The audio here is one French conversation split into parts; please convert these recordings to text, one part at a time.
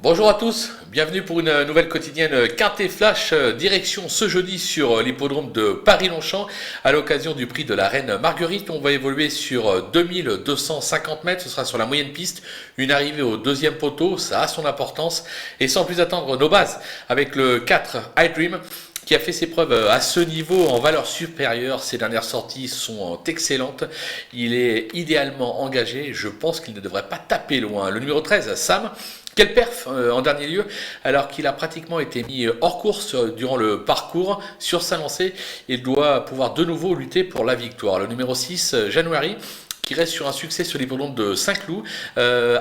Bonjour à tous, bienvenue pour une nouvelle quotidienne Quintet Flash, direction ce jeudi sur l'hippodrome de Paris-Longchamp à l'occasion du prix de la Reine Marguerite. On va évoluer sur 2250 mètres, ce sera sur la moyenne piste, une arrivée au deuxième poteau, ça a son importance. Et sans plus attendre nos bases avec le 4 iDream qui a fait ses preuves à ce niveau en valeur supérieure. Ses dernières sorties sont excellentes. Il est idéalement engagé. Je pense qu'il ne devrait pas taper loin. Le numéro 13, Sam. Quel perf en dernier lieu, alors qu'il a pratiquement été mis hors course durant le parcours. Sur sa lancée, il doit pouvoir de nouveau lutter pour la victoire. Le numéro 6, January, qui reste sur un succès sur l'hippodrome de Saint-Cloud,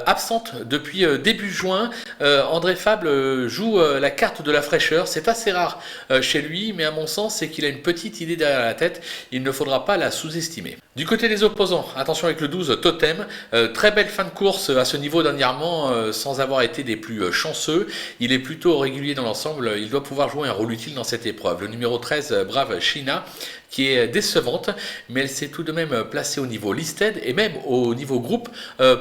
absente depuis début juin. André Fable joue la carte de la fraîcheur, c'est assez rare chez lui, mais à mon sens c'est qu'il a une petite idée derrière la tête, il ne faudra pas la sous-estimer. Du côté des opposants, attention avec le 12 Totem, très belle fin de course à ce niveau dernièrement, sans avoir été des plus chanceux, il est plutôt régulier dans l'ensemble, il doit pouvoir jouer un rôle utile dans cette épreuve. Le numéro 13, Brave China, qui est décevante, mais elle s'est tout de même placée au niveau listed et même au niveau groupe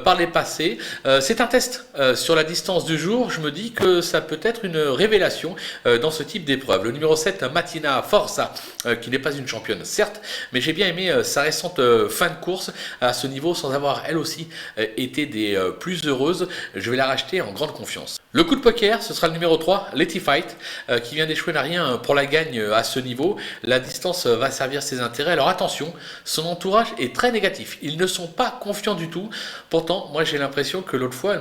par les passés. C'est un test sur la distance du jour, je me dis que ça peut être une révélation dans ce type d'épreuve. Le numéro 7, Matina Forza, qui n'est pas une championne certes, mais j'ai bien aimé sa récente fin de course à ce niveau sans avoir elle aussi été des plus heureuses. Je vais la racheter en grande confiance. Le coup de poker, ce sera le numéro 3, Letty Fight, qui vient d'échouer n'a rien pour la gagne à ce niveau. La distance va servir ses intérêts. Alors attention, son entourage est très négatif. Ils ne sont pas confiants du tout. Pourtant, moi j'ai l'impression que l'autre fois,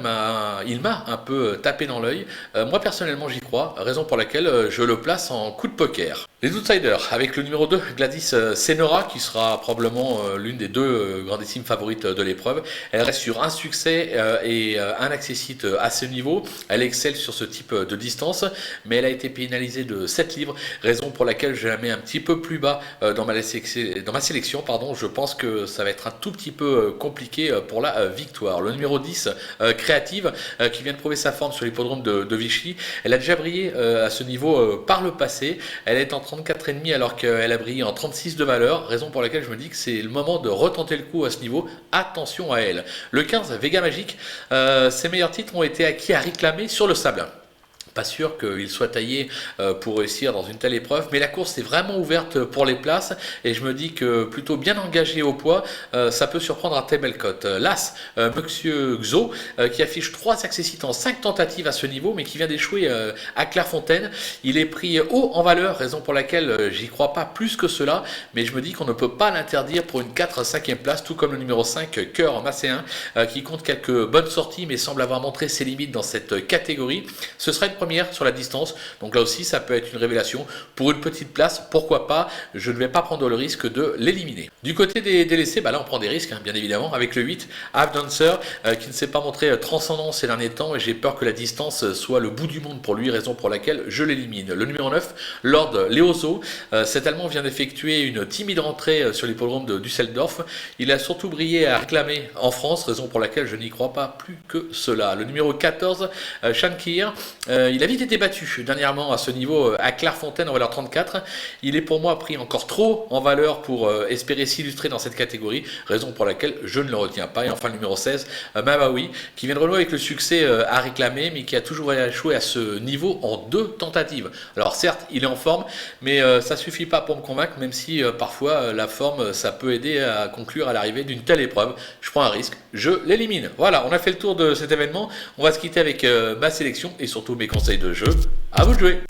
il m'a un peu tapé dans l'œil. Moi personnellement j'y crois, raison pour laquelle je le place en coup de poker. Les outsiders, avec le numéro 2, Gladys Senora, qui sera probablement l'une des deux grandissimes favorites de l'épreuve. Elle reste sur un succès et un accessite à ce niveau. Elle excelle sur ce type de distance, mais elle a été pénalisée de 7 livres, raison pour laquelle je la mets un petit peu plus bas dans ma sélection. Je pense que ça va être un tout petit peu compliqué pour la victoire. Le numéro 10, Créative, qui vient de prouver sa forme sur l'hippodrome de Vichy. Elle a déjà brillé à ce niveau par le passé. Elle est en 34,5 alors qu'elle a brillé en 36 de valeur, raison pour laquelle je me dis que c'est le moment de retenter le coup à ce niveau. Attention à elle. Le 15, Vega Magique, ses meilleurs titres ont été acquis à réclamer sur le sable. Pas sûr qu'il soit taillé pour réussir dans une telle épreuve, mais la course est vraiment ouverte pour les places et je me dis que plutôt bien engagé au poids, ça peut surprendre un très belle cote. L'As, Monsieur Xo, qui affiche 3 accessites en 5 tentatives à ce niveau, mais qui vient d'échouer à Clairefontaine. Il est pris haut en valeur, raison pour laquelle j'y crois pas plus que cela, mais je me dis qu'on ne peut pas l'interdire pour une 4-5e place, tout comme le numéro 5, Cœur Macéen, qui compte quelques bonnes sorties, mais semble avoir montré ses limites dans cette catégorie. Ce sera une première sur la distance, donc là aussi ça peut être une révélation pour une petite place, pourquoi pas. Je ne vais pas prendre le risque de l'éliminer. Du côté des délaissés, là on prend des risques bien évidemment avec le 8, Half Dancer, qui ne s'est pas montré transcendant ces derniers temps et j'ai peur que la distance soit le bout du monde pour lui, raison pour laquelle je l'élimine. Le numéro 9, Lord Leozo, cet Allemand vient d'effectuer une timide rentrée sur l'hippodrome de Düsseldorf. Il a surtout brillé à réclamer en France, raison pour laquelle je n'y crois pas plus que cela. Le numéro 14, Shankir, il a vite été battu dernièrement à ce niveau à Clairefontaine en valeur 34. Il est pour moi pris encore trop en valeur pour espérer s'illustrer dans cette catégorie, raison pour laquelle je ne le retiens pas. Et enfin le numéro 16, Mabawi, qui vient de renouer avec le succès à réclamer, mais qui a toujours échoué à ce niveau en 2 tentatives. Alors certes, il est en forme, mais ça suffit pas pour me convaincre, même si parfois la forme, ça peut aider à conclure à l'arrivée d'une telle épreuve. Je prends un risque, je l'élimine. Voilà, on a fait le tour de cet événement. On va se quitter avec ma sélection et surtout mes conseils de jeu. À vous de jouer!